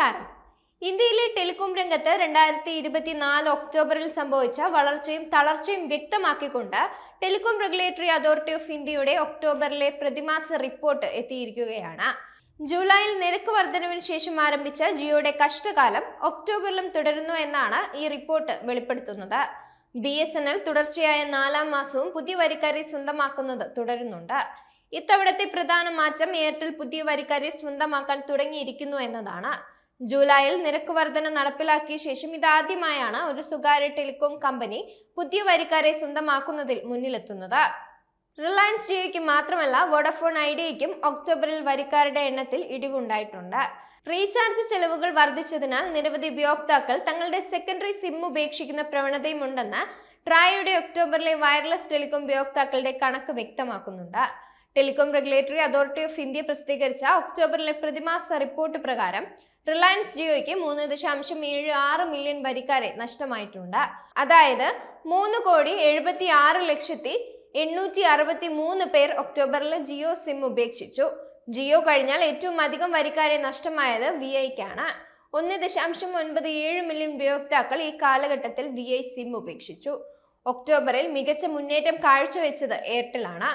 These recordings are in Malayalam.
നമസ്കാരം. ഇന്ത്യയിലെ ടെലികോം രംഗത്ത് 2024 ഒക്ടോബറിൽ സംഭവിച്ച വളർച്ചയും തളർച്ചയും വ്യക്തമാക്കിക്കൊണ്ട് ടെലികോം റെഗുലേറ്ററി അതോറിറ്റി ഓഫ് ഇന്ത്യയുടെ ഒക്ടോബറിലെ പ്രതിമാസ റിപ്പോർട്ട് എത്തിയിരിക്കുകയാണ്. ജൂലൈയിൽ നിരക്ക് വർധനവിന് ശേഷം ആരംഭിച്ച ജിയോയുടെ കഷ്ടകാലം ഒക്ടോബറിലും തുടരുന്നു എന്നാണ് ഈ റിപ്പോർട്ട് വെളിപ്പെടുത്തുന്നത്. BSNL തുടർച്ചയായ 4ാം മാസവും പുതിയ വരിക്കാരെ സ്വന്തമാക്കുന്നത് തുടരുന്നുണ്ട്. ഇത്തവണത്തെ പ്രധാന മാറ്റം എയർടെൽ പുതിയ വരിക്കാരെ സ്വന്തമാക്കാൻ തുടങ്ങിയിരിക്കുന്നു എന്നതാണ്. ജൂലൈയിൽ നിരക്ക് വർധന നടപ്പിലാക്കിയ ശേഷം ഇതാദ്യമായാണ് ഒരു സ്വകാര്യ ടെലികോം കമ്പനി പുതിയ വരിക്കാരെ സ്വന്തമാക്കുന്നതിൽ മുന്നിലെത്തുന്നത്. റിലയൻസ് ജിയോയ്ക്ക് മാത്രമല്ല വോഡഫോൺ ഐഡിയയ്ക്കും ഒക്ടോബറിൽ വരിക്കാരുടെ എണ്ണത്തിൽ ഇടിവുണ്ടായിട്ടുണ്ട്. റീചാർജ് ചെലവുകൾ വർദ്ധിച്ചതിനാൽ നിരവധി ഉപയോക്താക്കൾ തങ്ങളുടെ സെക്കൻഡറി സിം ഉപേക്ഷിക്കുന്ന പ്രവണതയുമുണ്ടെന്ന് ട്രായയുടെ ഒക്ടോബറിലെ വയർലെസ് ടെലികോം ഉപയോക്താക്കളുടെ കണക്ക് വ്യക്തമാക്കുന്നുണ്ട്. Telecom regulatory authority of India പ്രസിദ്ധീകരിച്ച ഒക്ടോബറിലെ പ്രതിമാസ റിപ്പോർട്ട് പ്രകാരം റിലയൻസ് ജിയോയ്ക്ക് 3.76 മില്യൺ വരിക്കാരെ നഷ്ടമായിട്ടുണ്ട്. അതായത് 3,76,863 പേർ ഒക്ടോബറിൽ ജിയോ സിം ഉപേക്ഷിച്ചു. ജിയോ കഴിഞ്ഞാൽ ഏറ്റവും അധികം വരിക്കാരെ നഷ്ടമായത് VIക്കാണ്. 1.97 മില്യൺ ഉപയോക്താക്കൾ ഈ കാലഘട്ടത്തിൽ VI സിം ഉപേക്ഷിച്ചു. ഒക്ടോബറിൽ മികച്ച മുന്നേറ്റം കാഴ്ചവെച്ചത് എയർടെൽ ആണ്.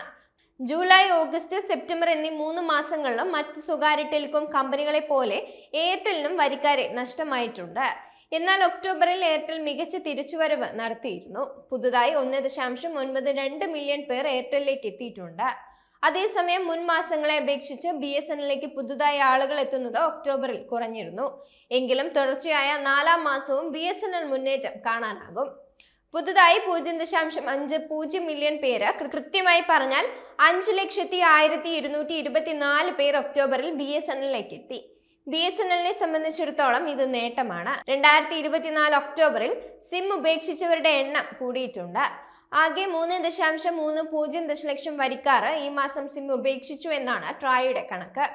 ജൂലൈ, ഓഗസ്റ്റ്, സെപ്റ്റംബർ എന്നീ 3 മാസങ്ങളിലും മറ്റ് സ്വകാര്യ ടെലികോം കമ്പനികളെ പോലെ എയർടെലിനും വരിക്കാരെ നഷ്ടമായിട്ടുണ്ട്. എന്നാൽ ഒക്ടോബറിൽ എയർടെൽ മികച്ച തിരിച്ചുവരവ് നടത്തിയിരുന്നു. പുതുതായി 1.92 മില്യൺ പേർ എയർടെലിലേക്ക് എത്തിയിട്ടുണ്ട്. അതേസമയം മുൻ മാസങ്ങളെ അപേക്ഷിച്ച് BSNLിലേക്ക് പുതുതായി ആളുകൾ എത്തുന്നത് ഒക്ടോബറിൽ കുറഞ്ഞിരുന്നു. എങ്കിലും തുടർച്ചയായ 4ാം മാസവും BSNL മുന്നേറ്റം കാണാനാകും. പുതുതായി 0.50 മില്യൺ പേര്, കൃത്യമായി പറഞ്ഞാൽ 5,01,224 പേർ ഒക്ടോബറിൽ BSNLിലേക്ക് എത്തി. BSNLനെ സംബന്ധിച്ചിടത്തോളം ഇത് നേട്ടമാണ്. 2024 ഒക്ടോബറിൽ സിം ഉപേക്ഷിച്ചവരുടെ എണ്ണം കൂടിയിട്ടുണ്ട്. ആകെ 3.30 ദശലക്ഷം വരിക്കാർ ഈ മാസം സിം ഉപേക്ഷിച്ചു എന്നാണ് ട്രായയുടെ കണക്ക്.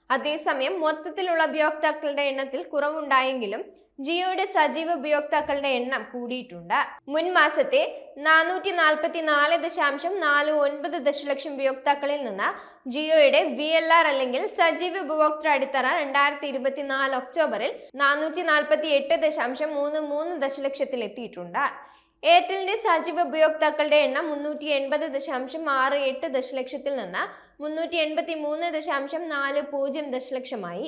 അതേസമയം മൊത്തത്തിലുള്ള ഉപയോക്താക്കളുടെ എണ്ണത്തിൽ കുറവുണ്ടായെങ്കിലും ജിയോയുടെ സജീവ ഉപയോക്താക്കളുടെ എണ്ണം കൂടിയിട്ടുണ്ട്. മുൻ മാസത്തെ 444.49 ദശലക്ഷം ഉപയോക്താക്കളിൽ നിന്ന് ജിയോയുടെ VLR അല്ലെങ്കിൽ സജീവ ഉപഭോക്തൃ അടിത്തറ 2024 ഒക്ടോബറിൽ 448.33 ദശലക്ഷത്തിൽ എത്തിയിട്ടുണ്ട്. എയർടെലിന്റെ സജീവ ഉപയോക്താക്കളുടെ എണ്ണം 380.68 ദശലക്ഷത്തിൽ നിന്ന് 383.40 ദശലക്ഷമായി.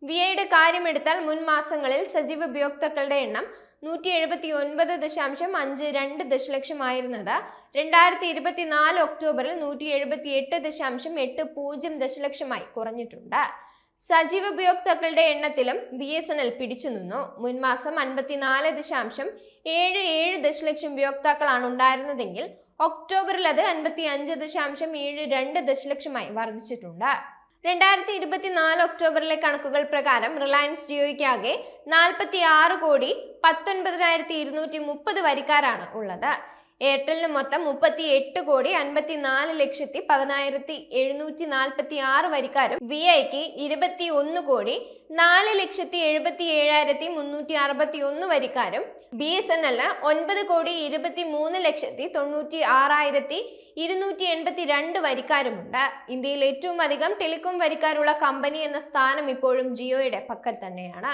VIയുടെ കാര്യമെടുത്താൽ മുൻ മാസങ്ങളിൽ സജീവ ഉപയോക്താക്കളുടെ എണ്ണം 179.52 ദശലക്ഷമായിരുന്നത് 2024 ഒക്ടോബറിൽ 178.80 ദശലക്ഷമായി കുറഞ്ഞിട്ടുണ്ട്. സജീവ ഉപയോക്താക്കളുടെ എണ്ണത്തിലും BSNL പിടിച്ചു നിന്നു. മുൻ മാസം 54.77 ദശലക്ഷം ഉപയോക്താക്കളാണ് ഉണ്ടായിരുന്നതെങ്കിൽ ഒക്ടോബറിൽ അത് 55.72 ദശലക്ഷമായി വർദ്ധിച്ചിട്ടുണ്ട്. 2024 ഒക്ടോബറിലെ കണക്കുകൾ പ്രകാരം റിലയൻസ് ജിയോയ്ക്കാകെ 46,19,230 വരിക്കാരാണ് ഉള്ളത്. എയർടെലിന് മൊത്തം 38,11,10,746 വരിക്കാരും VIക്ക് 21,04,77,361 വരിക്കാരും BSNLന് 9,23,96,282 വരിക്കാരുമുണ്ട്. ഇന്ത്യയിൽ ഏറ്റവും അധികം ടെലികോം വരിക്കാരുള്ള കമ്പനി എന്ന സ്ഥാനം ഇപ്പോഴും ജിയോയുടെ പക്കൽ തന്നെയാണ്.